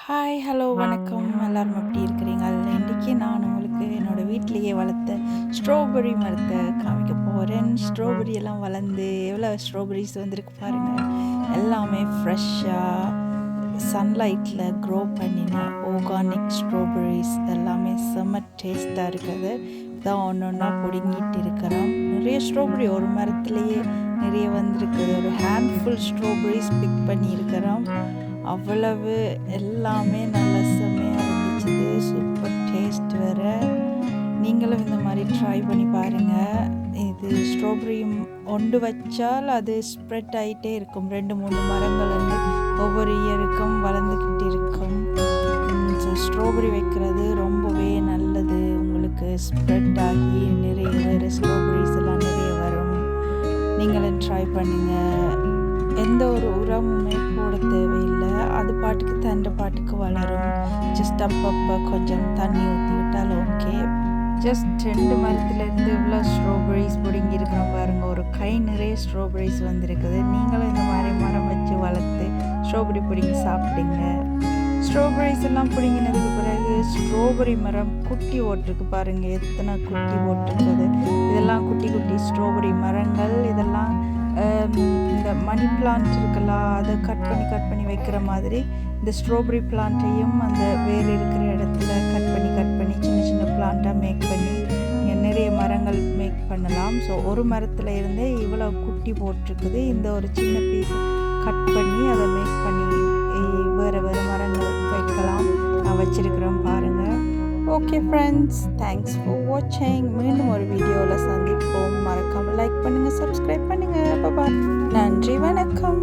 Hi, hello, வணக்கம். எல்லாரும் எப்படி இருக்கிறீங்க? இன்றைக்கி நான் உங்களுக்கு என்னோடய வீட்டிலேயே வளர்த்த ஸ்ட்ராபெர்ரி மரத்தை காமிக்க போகிறேன். ஸ்ட்ராபெர்ரி எல்லாம் வளர்ந்து எவ்வளோ ஸ்ட்ராபெர்ரிஸ் வந்திருக்கு பாருங்கள். எல்லாமே ஃப்ரெஷ்ஷாக சன்லைட்டில் க்ரோ பண்ணின ஆர்கானிக் ஸ்ட்ராபெர்ரிஸ் எல்லாமே செம்ம டேஸ்ட்டாக இருக்குது. தான் ஒன்று ஒன்றா பிடுங்கிட்டு இருக்கிறோம். நிறைய ஸ்ட்ராபெர்ரி ஒரு மரத்துலேயே நிறைய வந்திருக்குது. ஒரு ஹேண்ட்ஃபுல் ஸ்ட்ராபெர்ரிஸ் பிக் பண்ணியிருக்கிறோம். அவ்வளவு எல்லாமே நல்ல செம்மையாக இருந்துச்சு. சூப்பர் டேஸ்ட் வேறு. நீங்களும் இந்த மாதிரி ட்ரை பண்ணி பாருங்கள். இது ஸ்ட்ராபெரியும் ஒன்று வச்சால் அது ஸ்ப்ரெட் ஆகிட்டே இருக்கும். 2-3 மரங்கள் வந்து ஒவ்வொரு இயருக்கும் வளர்ந்துக்கிட்டு இருக்கும். ஸ்ட்ராபெரி வைக்கிறது ரொம்பவே நல்லது. உங்களுக்கு ஸ்ப்ரெட் ஆகி நிறைய வேறு ஸ்ட்ராபெரிஸ் எல்லாம் நிறைய வரும். நீங்களும் ட்ரை பண்ணுங்கள். எந்த ஒரு உரமுமே போட தேவையில்லை. அது பாட்டுக்கு தண்டை பாட்டுக்கு வளரும். ஜஸ்ட் அப்பப்போ கொஞ்சம் தண்ணி ஊற்றி விட்டால் ஓகே. ஜஸ்ட் 2 மரத்துலேருந்து இவ்வளோ ஸ்ட்ராபெரிஸ் பிடுங்கி இருக்கிறோம் பாருங்க. ஒரு கை நிறைய ஸ்ட்ராபெரிஸ் வந்திருக்குது. நீங்களும் இந்த மாதிரி மரம் வச்சு வளர்த்து ஸ்ட்ராபெரி பிடுங்கி சாப்பிடுங்க. ஸ்ட்ராபெரிஸ் எல்லாம் பிடுங்கினதுக்கு பிறகு ஸ்ட்ராபெரி மரம் குட்டி ஓட்டிருக்கு பாருங்கள். எத்தனை குட்டி ஓட்டிருக்குது. இதெல்லாம் குட்டி குட்டி ஸ்ட்ராபெரி மரங்கள். இதெல்லாம் இந்த மணி பிளான்ட் இருக்குல்ல, அதை கட் பண்ணி வைக்கிற மாதிரி இந்த ஸ்ட்ராபெரி பிளான்ட்டையும் அந்த வேறு இருக்கிற இடத்துல கட் பண்ணி சின்ன சின்ன பிளான்ட்டாக மேக் பண்ணி நிறைய மரங்கள் மேக் பண்ணலாம். ஸோ ஒரு மரத்தில் இருந்தே இவ்வளோ குட்டி போட்டிருக்குது. இந்த ஒரு சின்ன பீஸ் கட் பண்ணி அதை மேக் பண்ணி வேறு மரங்கள் வைக்கலாம். நான் வச்சிருக்கிறோம் பாருங்கள். ஓகே ஃப்ரெண்ட்ஸ், தேங்க்ஸ் ஃபார் வாட்சிங். மீண்டும் ஒரு வீடியோவில் சந்திப்போம். மறக்காமல் லைக் பண்ணுங்கள், சப்ஸ்கிரைப் பண்ணுங்கள். பாய். நன்றி, வணக்கம்.